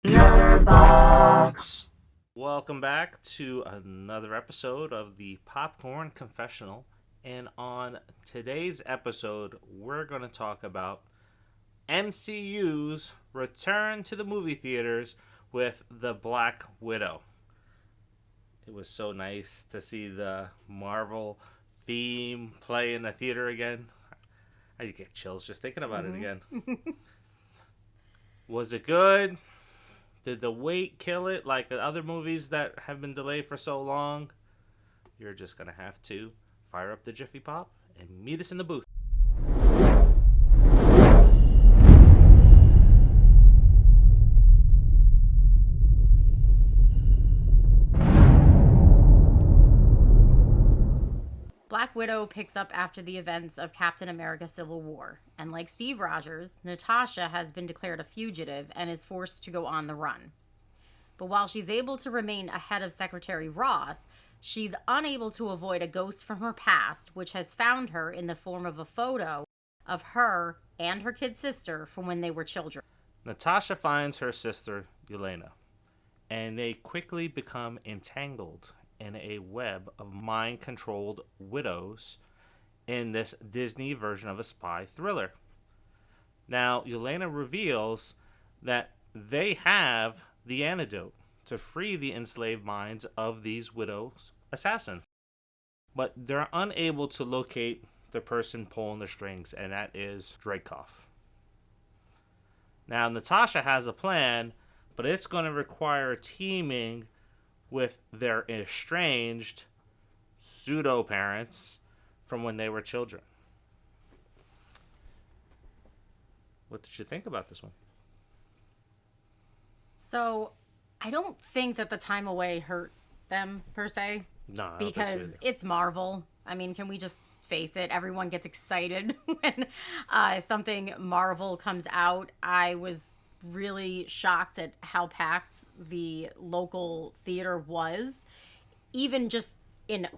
nERD. Welcome back to another episode of the Popcorn Confessional. And on today's episode, we're going to talk about MCU's return to the movie theaters with The Black Widow. It was so nice to see the Marvel theme play in the theater again. I get chills just thinking about it again. Was it good? Did the wait kill it like the other movies that have been delayed for so long? You're just going to have to fire up the Jiffy Pop and meet us in the booth. Black Widow picks up after the events of Captain America Civil War, and like Steve Rogers, Natasha has been declared a fugitive and is forced to go on the run. But while she's able to remain ahead of Secretary Ross, she's unable to avoid a ghost from her past, which has found her in the form of a photo of her and her kid sister from when they were children. Natasha finds her sister, Yelena, and they quickly become entangled in a web of mind-controlled widows in this Disney version of a spy thriller. Now, Yelena reveals that they have the antidote to free the enslaved minds of these widows assassins. But they're unable to locate the person pulling the strings, and that is Dreykov. Now, Natasha has a plan, but it's going to require teaming with their estranged pseudo-parents from when they were children. What did you think about this one? So, I don't think that the time away hurt them, per se. No, I don't because think so either. it's Marvel. I mean, can we just face it? Everyone gets excited when something Marvel comes out. I was really shocked at how packed the local theater was. Even just in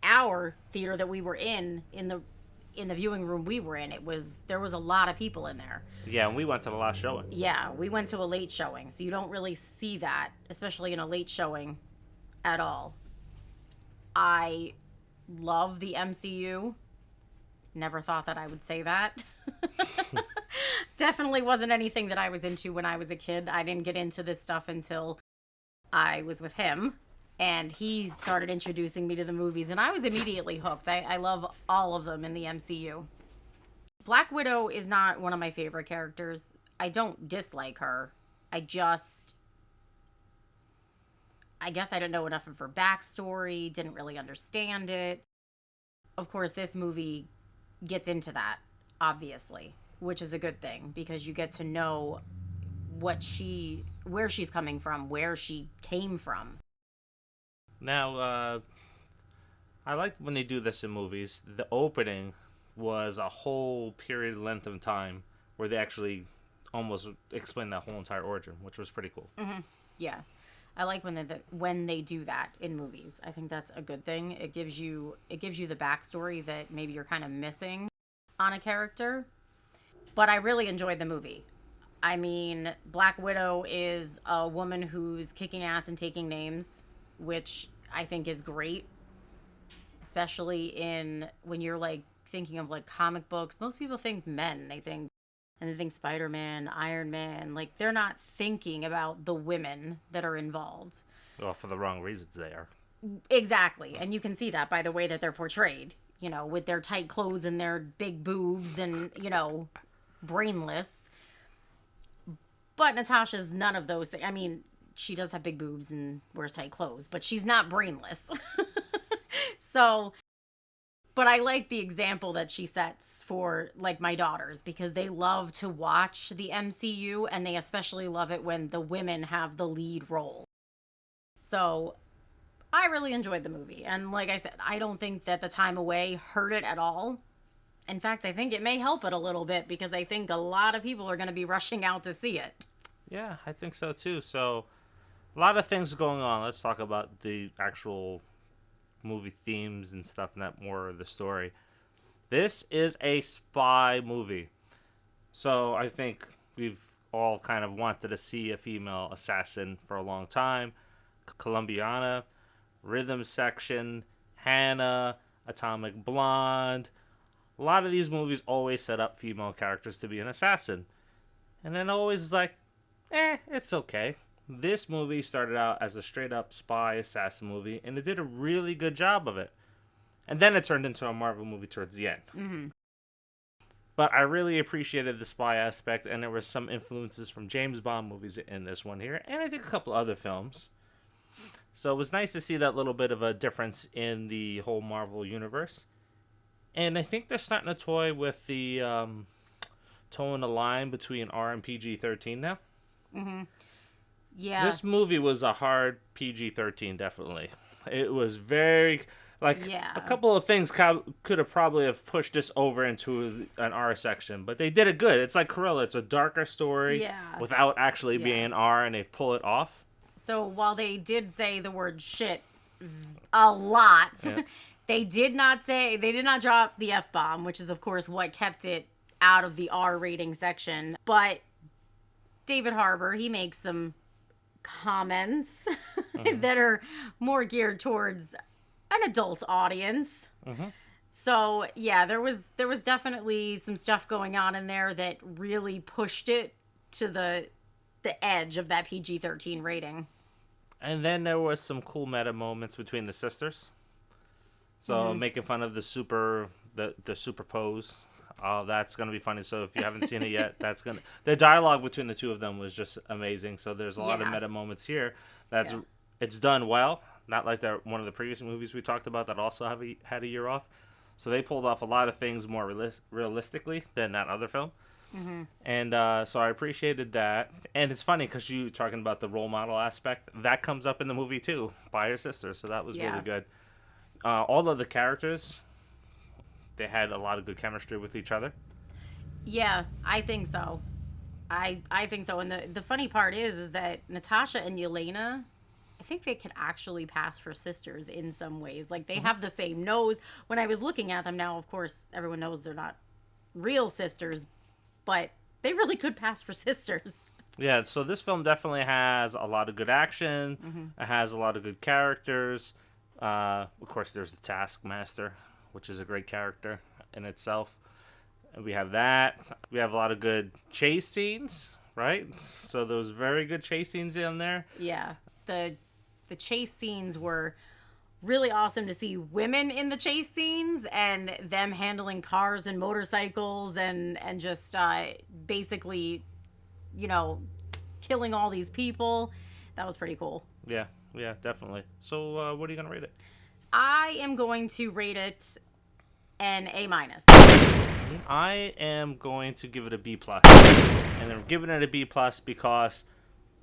our theater that we were in the viewing room we were in, there was a lot of people in there. Yeah, and we went to the last showing. Yeah, we went to a late showing, so you don't really see that, especially in a late showing at all. I love the MCU. Never thought that I would say that. Definitely wasn't anything that I was into when I was a kid. I didn't get into this stuff until I was with him, and he started introducing me to the movies, and I was immediately hooked. I love all of them in the MCU. Black Widow is not one of my favorite characters. I don't dislike her. I guess I didn't know enough of her backstory, didn't really understand it. Of course, this movie gets into that, obviously, which is a good thing because you get to know where she's coming from, where she came from. Now, I like when they do this in movies. The opening was a whole period length of time where they actually almost explain that whole entire origin, which was pretty cool. Mm-hmm. Yeah. I like when they do that in movies. I think that's a good thing. It gives you the backstory that maybe you're kind of missing on a character. But I really enjoyed the movie. I mean, Black Widow is a woman who's kicking ass and taking names, which I think is great. Especially when you're like thinking of like comic books. Most people think men. They think Spider-Man, Iron Man. Like, they're not thinking about the women that are involved. Well, for the wrong reasons they are. Exactly. And you can see that by the way that they're portrayed. With their tight clothes and their big boobs and, brainless. But Natasha's none of those things. I mean, she does have big boobs and wears tight clothes, but she's not brainless. So... But I like the example that she sets for, like, my daughters, because they love to watch the MCU, and they especially love it when the women have the lead role. So, I really enjoyed the movie. And like I said, I don't think that the time away hurt it at all. In fact, I think it may help it a little bit, because I think a lot of people are going to be rushing out to see it. Yeah, I think so too. So, a lot of things going on. Let's talk about the actual movie themes and stuff and that more of the story. This is a spy movie. So I think we've all kind of wanted to see a female assassin for a long time. Colombiana, Rhythm Section, Hannah, Atomic Blonde. A lot of these movies always set up female characters to be an assassin. And then always like, it's okay. This movie started out as a straight up spy assassin movie, and it did a really good job of it. And then it turned into a Marvel movie towards the end. Mm-hmm. But I really appreciated the spy aspect, and there were some influences from James Bond movies in this one here, and I think a couple other films. So it was nice to see that little bit of a difference in the whole Marvel universe. And I think they're starting to toy with the towing the line between R and PG-13 now. Mm-hmm. Yeah. This movie was a hard PG-13, definitely. It was very... Like, a couple of things could have probably have pushed this over into an R section, but they did it good. It's like Cruella. It's a darker story without actually being R, and they pull it off. So while they did say the word shit a lot, they did not drop the F-bomb, which is, of course, what kept it out of the R rating section. But David Harbour, he makes some comments that are more geared towards an adult audience. Mm-hmm. So yeah, there was definitely some stuff going on in there that really pushed it to the edge of that PG-13 rating. And then there was some cool meta moments between the sisters. So making fun of the super pose. Oh, that's gonna be funny. So if you haven't seen it yet, the dialogue between the two of them was just amazing. So there's a lot of meta moments here. It's done well. Not like one of the previous movies we talked about that also had a year off. So they pulled off a lot of things more realistically than that other film. Mm-hmm. And so I appreciated that. And it's funny because you talking about the role model aspect. That comes up in the movie too by her sister. So that was really good. All of the characters, they had a lot of good chemistry with each other. Yeah, I think so. I think so. And the funny part is that Natasha and Yelena, I think they could actually pass for sisters in some ways. Like, they have the same nose. When I was looking at them now, of course, everyone knows they're not real sisters, but they really could pass for sisters. Yeah, so this film definitely has a lot of good action. Mm-hmm. It has a lot of good characters. Of course, there's the Taskmaster, which is a great character in itself. And we have that. We have a lot of good chase scenes, right? So those very good chase scenes in there. Yeah, the chase scenes were really awesome to see women in the chase scenes and them handling cars and motorcycles and just basically, killing all these people. That was pretty cool. Yeah, definitely. So what are you going to rate it? I am going to rate it an A-. I am going to give it a B+. And I'm giving it a B+ because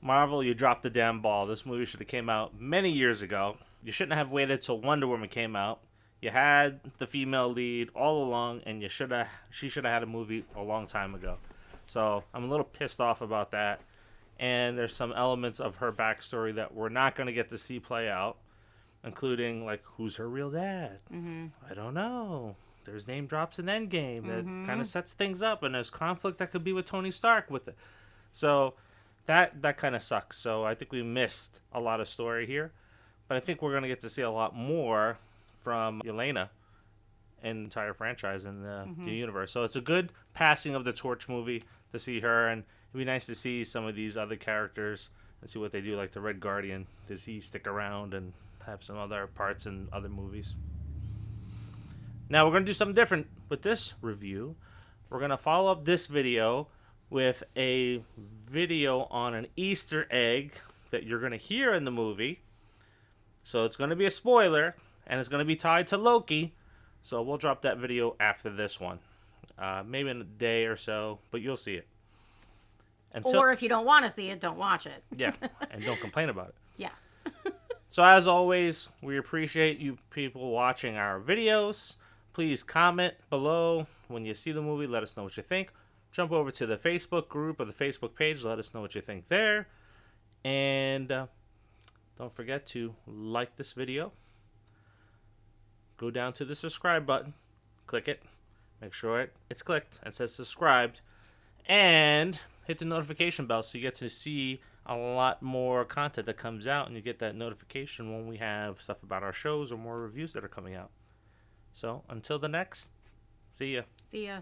Marvel, you dropped the damn ball. This movie should have came out many years ago. You shouldn't have waited till Wonder Woman came out. You had the female lead all along, and she should have had a movie a long time ago. So I'm a little pissed off about that. And there's some elements of her backstory that we're not going to get to see play out, including, like, who's her real dad? Mm-hmm. I don't know. There's name drops in Endgame that kind of sets things up, and there's conflict that could be with Tony Stark with it. So that kind of sucks. So I think we missed a lot of story here. But I think we're going to get to see a lot more from Yelena and the entire franchise in the universe. So it's a good passing of the torch movie to see her. And it'd be nice to see some of these other characters and see what they do, like the Red Guardian. Does he stick around and have some other parts in other movies? Now we're going to do something different with this review. We're going to follow up this video with a video on an Easter egg that you're going to hear in the movie. So it's going to be a spoiler, and it's going to be tied to Loki. So we'll drop that video after this one. Maybe in a day or so, but you'll see it. Or if you don't want to see it, don't watch it. Yeah, and don't complain about it. Yes. So as always, we appreciate you people watching our videos. Please comment below when you see the movie. Let us know what you think. Jump over to the Facebook group or the Facebook page. Let us know what you think there. And don't forget to like this video. Go down to the subscribe button. Click it. Make sure it's clicked and says subscribed. And hit the notification bell so you get to see a lot more content that comes out, and you get that notification when we have stuff about our shows or more reviews that are coming out. So until the next, see ya. See ya.